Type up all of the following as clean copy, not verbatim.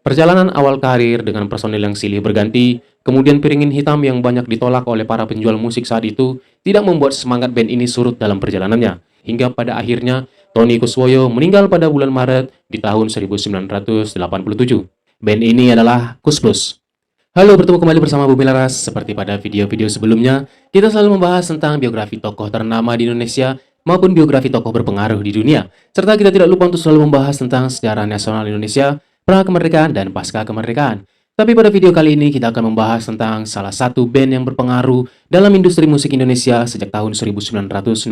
Perjalanan awal karir dengan personil yang silih berganti, kemudian piringin hitam yang banyak ditolak oleh para penjual musik saat itu, tidak membuat semangat band ini surut dalam perjalanannya. Hingga pada akhirnya, Tony Kuswoyo meninggal pada bulan Maret di tahun 1987. Band ini adalah Kus Plus. Halo, bertemu kembali bersama Bumi Laras. Seperti pada video-video sebelumnya, kita selalu membahas tentang biografi tokoh ternama di Indonesia maupun biografi tokoh berpengaruh di dunia. Serta kita tidak lupa untuk selalu membahas tentang sejarah nasional Indonesia, pra-kemerdekaan dan pasca kemerdekaan. Tapi pada video kali ini kita akan membahas tentang salah satu band yang berpengaruh dalam industri musik Indonesia sejak tahun 1969.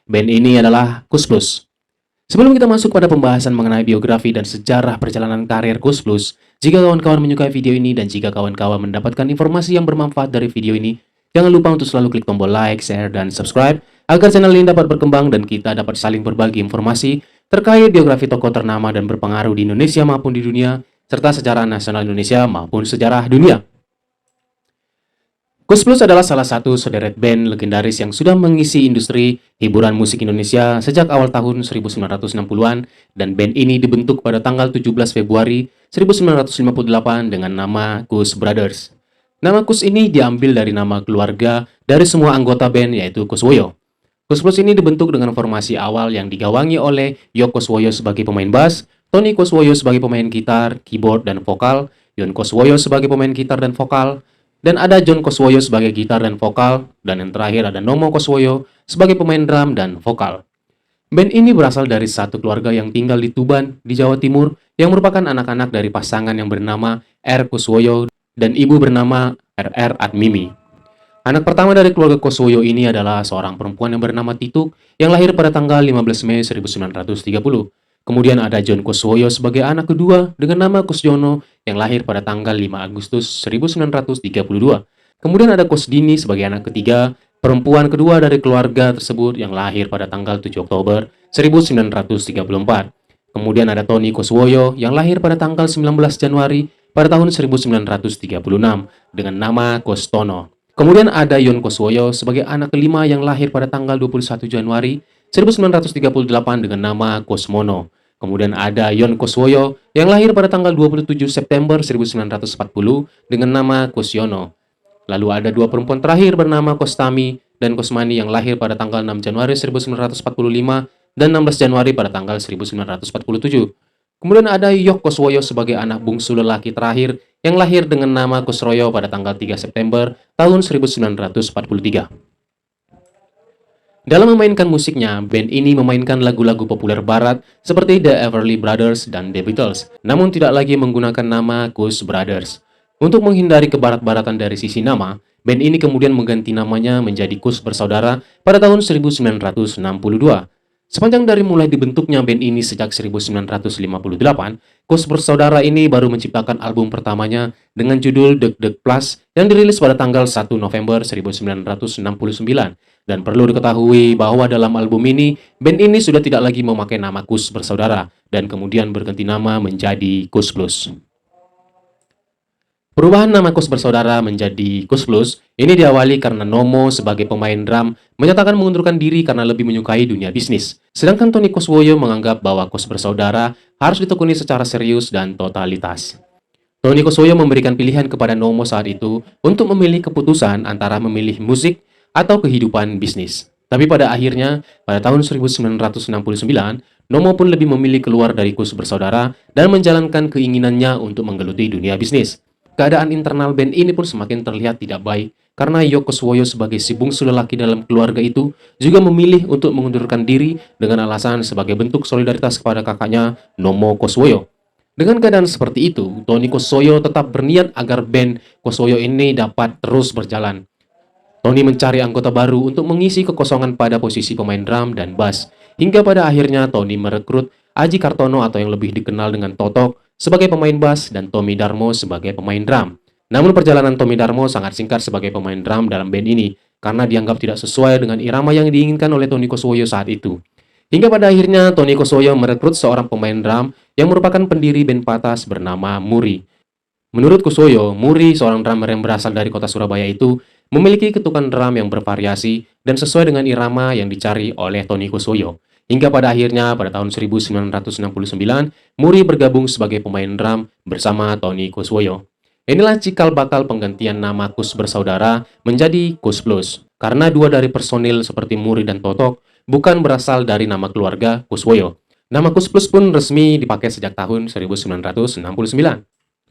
Band ini adalah Kus Plus. Sebelum kita masuk pada pembahasan mengenai biografi dan sejarah perjalanan karir Kus Plus, jika kawan-kawan menyukai video ini dan jika kawan-kawan mendapatkan informasi yang bermanfaat dari video ini, jangan lupa untuk selalu klik tombol like, share, dan subscribe agar channel ini dapat berkembang dan kita dapat saling berbagi informasi terkait biografi tokoh ternama dan berpengaruh di Indonesia maupun di dunia, serta sejarah nasional Indonesia maupun sejarah dunia. Kus Plus adalah salah satu sederet band legendaris yang sudah mengisi industri hiburan musik Indonesia sejak awal tahun 1960-an, dan band ini dibentuk pada tanggal 17 Februari 1958 dengan nama Kus Brothers. Nama Kus ini diambil dari nama keluarga dari semua anggota band, yaitu Kuswoyo. Kus Plus ini dibentuk dengan formasi awal yang digawangi oleh Yok Kuswoyo sebagai pemain bass, Tony Kuswoyo sebagai pemain gitar, keyboard, dan vokal, Yon Kuswoyo sebagai pemain gitar dan vokal, dan ada John Kuswoyo sebagai gitar dan vokal, dan yang terakhir ada Nomo Kuswoyo sebagai pemain drum dan vokal. Band ini berasal dari satu keluarga yang tinggal di Tuban, di Jawa Timur, yang merupakan anak-anak dari pasangan yang bernama R. Kuswoyo dan ibu bernama RR Admimi. Anak pertama dari keluarga Kuswoyo ini adalah seorang perempuan yang bernama Tituk yang lahir pada tanggal 15 Mei 1930. Kemudian ada John Kuswoyo sebagai anak kedua dengan nama Kusjono yang lahir pada tanggal 5 Agustus 1932. Kemudian ada Kusdini sebagai anak ketiga, perempuan kedua dari keluarga tersebut yang lahir pada tanggal 7 Oktober 1934. Kemudian ada Tony Kuswoyo yang lahir pada tanggal 19 Januari pada tahun 1936 dengan nama Kustono. Kemudian ada Yon Kuswoyo sebagai anak kelima yang lahir pada tanggal 21 Januari 1938 dengan nama Kusmono. Kemudian ada Yon Kuswoyo yang lahir pada tanggal 27 September 1940 dengan nama Kusyono. Lalu ada dua perempuan terakhir bernama Kostami dan Kusmani yang lahir pada tanggal 6 Januari 1945 dan 16 Januari pada tanggal 1947. Kemudian ada Yok Kuswoyo sebagai anak bungsu lelaki terakhir yang lahir dengan nama Kusroyo pada tanggal 3 September tahun 1943. Dalam memainkan musiknya, band ini memainkan lagu-lagu populer barat seperti The Everly Brothers dan The Beatles, namun tidak lagi menggunakan nama Kus Brothers. Untuk menghindari kebarat-baratan dari sisi nama, band ini kemudian mengganti namanya menjadi Kus Bersaudara pada tahun 1962. Sepanjang dari mulai dibentuknya band ini sejak 1958, Kus Bersaudara ini baru menciptakan album pertamanya dengan judul Deg Deg Plus yang dirilis pada tanggal 1 November 1969. Dan perlu diketahui bahwa dalam album ini, band ini sudah tidak lagi memakai nama Kus Bersaudara dan kemudian berganti nama menjadi Kus Plus. Perubahan nama Kus Bersaudara menjadi Kus Plus ini diawali karena Nomo sebagai pemain drum menyatakan mengundurkan diri karena lebih menyukai dunia bisnis. Sedangkan Tony Kuswoyo menganggap bahwa Kus Bersaudara harus ditekuni secara serius dan totalitas. Tony Kuswoyo memberikan pilihan kepada Nomo saat itu untuk memilih keputusan antara memilih musik atau kehidupan bisnis. Tapi pada akhirnya, pada tahun 1969, Nomo pun lebih memilih keluar dari Kus Bersaudara dan menjalankan keinginannya untuk menggeluti dunia bisnis. Keadaan internal band ini pun semakin terlihat tidak baik karena Yok Kuswoyo sebagai si bungsu lelaki dalam keluarga itu juga memilih untuk mengundurkan diri dengan alasan sebagai bentuk solidaritas kepada kakaknya Nomo Kuswoyo. Dengan keadaan seperti itu, Tony Kuswoyo tetap berniat agar band Kuswoyo ini dapat terus berjalan. Tony mencari anggota baru untuk mengisi kekosongan pada posisi pemain drum dan bass. Hingga pada akhirnya Tony merekrut Aji Kartono atau yang lebih dikenal dengan Totok sebagai pemain bass dan Tommy Darmo sebagai pemain drum. Namun perjalanan Tommy Darmo sangat singkat sebagai pemain drum dalam band ini karena dianggap tidak sesuai dengan irama yang diinginkan oleh Tony Kuswoyo saat itu. Hingga pada akhirnya Tony Kuswoyo merekrut seorang pemain drum yang merupakan pendiri band Patas bernama Muri. Menurut Kuswoyo, Muri, seorang drummer yang berasal dari kota Surabaya itu, memiliki ketukan drum yang bervariasi dan sesuai dengan irama yang dicari oleh Tony Kuswoyo. Hingga pada akhirnya pada tahun 1969, Muri bergabung sebagai pemain drum bersama Tony Kuswoyo. Inilah cikal bakal penggantian nama Kus Bersaudara menjadi Kus Plus, karena dua dari personil seperti Muri dan Totok bukan berasal dari nama keluarga Kuswoyo. Nama Kus Plus pun resmi dipakai sejak tahun 1969.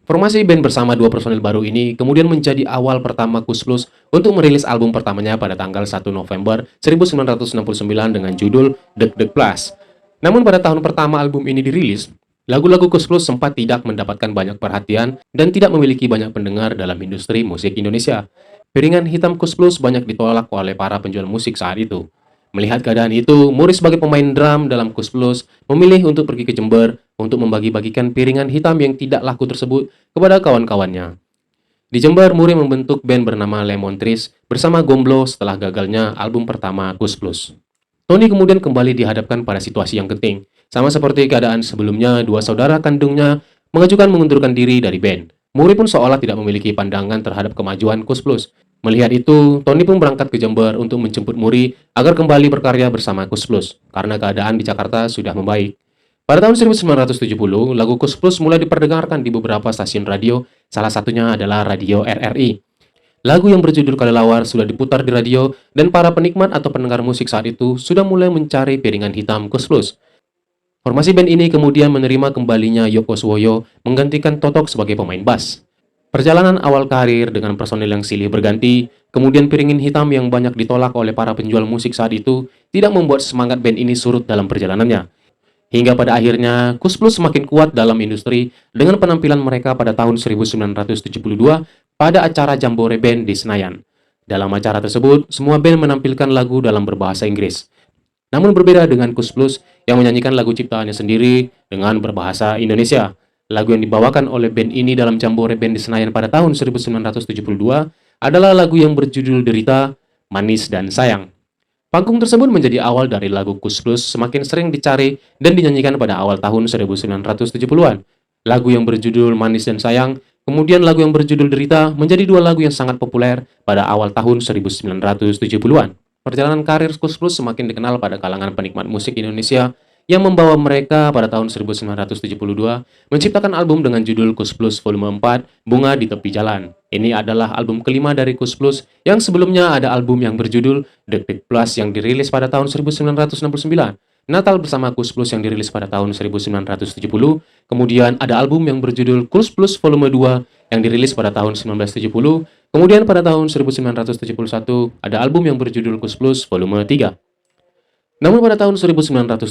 Formasi band bersama dua personil baru ini kemudian menjadi awal pertama Kus Plus untuk merilis album pertamanya pada tanggal 1 November 1969 dengan judul Deg Deg Plus. Namun pada tahun pertama album ini dirilis, lagu-lagu Kus Plus sempat tidak mendapatkan banyak perhatian dan tidak memiliki banyak pendengar dalam industri musik Indonesia. Piringan hitam Kus Plus banyak ditolak oleh para penjual musik saat itu. Melihat keadaan itu, Muri sebagai pemain drum dalam Kus Plus memilih untuk pergi ke Jember untuk membagi-bagikan piringan hitam yang tidak laku tersebut kepada kawan-kawannya. Di Jember, Muri membentuk band bernama Lemon Trees bersama Gomblo setelah gagalnya album pertama Kus Plus. Tony kemudian kembali dihadapkan pada situasi yang genting. Sama seperti keadaan sebelumnya, dua saudara kandungnya mengajukan mengundurkan diri dari band. Muri pun seolah tidak memiliki pandangan terhadap kemajuan Kus Plus. Melihat itu, Tony pun berangkat ke Jember untuk menjemput Muri agar kembali berkarya bersama Kus Plus, karena keadaan di Jakarta sudah membaik. Pada tahun 1970, lagu Kus Plus mulai diperdengarkan di beberapa stasiun radio, salah satunya adalah Radio RRI. Lagu yang berjudul Kelelawar sudah diputar di radio, dan para penikmat atau pendengar musik saat itu sudah mulai mencari piringan hitam Kus Plus. Formasi band ini kemudian menerima kembalinya Yoko Swoyo menggantikan Totok sebagai pemain bass. Perjalanan awal karir dengan personil yang silih berganti, kemudian piringin hitam yang banyak ditolak oleh para penjual musik saat itu, tidak membuat semangat band ini surut dalam perjalanannya. Hingga pada akhirnya, Kus Plus semakin kuat dalam industri dengan penampilan mereka pada tahun 1972 pada acara Jambore Band di Senayan. Dalam acara tersebut, semua band menampilkan lagu dalam berbahasa Inggris. Namun berbeda dengan Kus Plus yang menyanyikan lagu ciptaannya sendiri dengan berbahasa Indonesia. Lagu yang dibawakan oleh band ini dalam Jambore Band di Senayan pada tahun 1972 adalah lagu yang berjudul Derita, Manis, dan Sayang. Panggung tersebut menjadi awal dari lagu Kus Plus semakin sering dicari dan dinyanyikan pada awal tahun 1970-an. Lagu yang berjudul Manis dan Sayang, kemudian lagu yang berjudul Derita menjadi dua lagu yang sangat populer pada awal tahun 1970-an. Perjalanan karir Kus Plus semakin dikenal pada kalangan penikmat musik Indonesia yang membawa mereka pada tahun 1972 menciptakan album dengan judul Kus Plus Volume 4, Bunga di Tepi Jalan. Ini adalah album kelima dari Kus Plus yang sebelumnya ada album yang berjudul Deg Deg Plus yang dirilis pada tahun 1969, Natal bersama Kus Plus yang dirilis pada tahun 1970, kemudian ada album yang berjudul Kus Plus Volume 2 yang dirilis pada tahun 1970, kemudian pada tahun 1971 ada album yang berjudul Kus Plus Volume 3. Namun pada tahun 1977,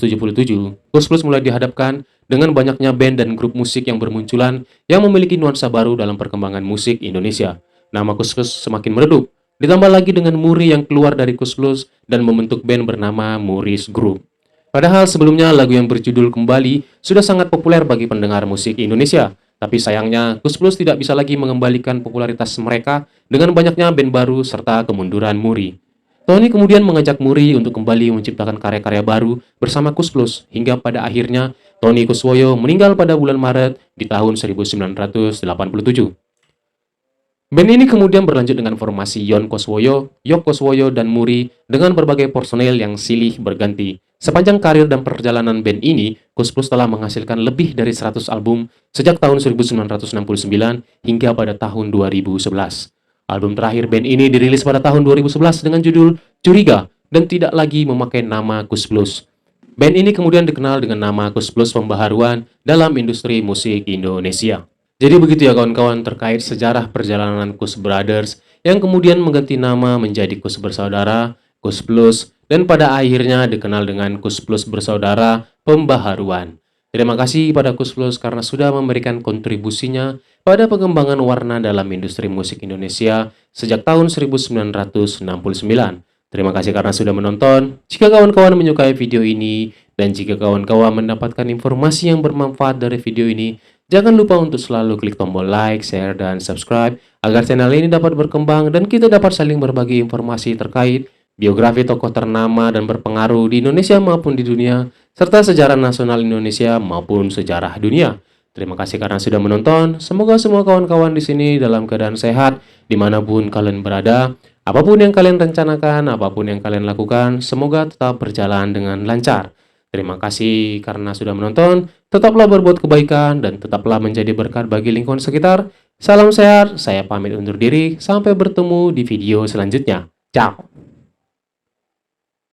Kus Plus mulai dihadapkan dengan banyaknya band dan grup musik yang bermunculan yang memiliki nuansa baru dalam perkembangan musik Indonesia. Nama Kus Plus semakin meredup, ditambah lagi dengan Muri yang keluar dari Kus Plus dan membentuk band bernama Muri's Group. Padahal sebelumnya lagu yang berjudul Kembali sudah sangat populer bagi pendengar musik Indonesia, tapi sayangnya Kus Plus tidak bisa lagi mengembalikan popularitas mereka dengan banyaknya band baru serta kemunduran Muri. Tony kemudian mengajak Muri untuk kembali menciptakan karya-karya baru bersama Kus Plus, hingga pada akhirnya Tony Kuswoyo meninggal pada bulan Maret di tahun 1987. Band ini kemudian berlanjut dengan formasi Yon Kuswoyo, Yok Kuswoyo, dan Muri dengan berbagai personel yang silih berganti. Sepanjang karir dan perjalanan band ini, Kus Plus telah menghasilkan lebih dari 100 album sejak tahun 1969 hingga pada tahun 2011. Album terakhir band ini dirilis pada tahun 2011 dengan judul Curiga dan tidak lagi memakai nama Kus Plus. Band ini kemudian dikenal dengan nama Kus Plus Pembaharuan dalam industri musik Indonesia. Jadi begitu ya kawan-kawan terkait sejarah perjalanan Kus Brothers yang kemudian mengganti nama menjadi Kus Bersaudara, Kus Plus, dan pada akhirnya dikenal dengan Kus Plus Bersaudara Pembaharuan. Terima kasih pada Kus Plus karena sudah memberikan kontribusinya pada pengembangan warna dalam industri musik Indonesia sejak tahun 1969. Terima kasih karena sudah menonton. Jika kawan-kawan menyukai video ini dan jika kawan-kawan mendapatkan informasi yang bermanfaat dari video ini, jangan lupa untuk selalu klik tombol like, share, dan subscribe agar channel ini dapat berkembang dan kita dapat saling berbagi informasi terkait biografi tokoh ternama dan berpengaruh di Indonesia maupun di dunia, serta sejarah nasional Indonesia maupun sejarah dunia. Terima kasih karena sudah menonton. Semoga semua kawan-kawan di sini dalam keadaan sehat, dimanapun kalian berada. Apapun yang kalian rencanakan, apapun yang kalian lakukan, semoga tetap berjalan dengan lancar. Terima kasih karena sudah menonton. Tetaplah berbuat kebaikan dan tetaplah menjadi berkat bagi lingkungan sekitar. Salam sehat, saya pamit undur diri. Sampai bertemu di video selanjutnya. Ciao!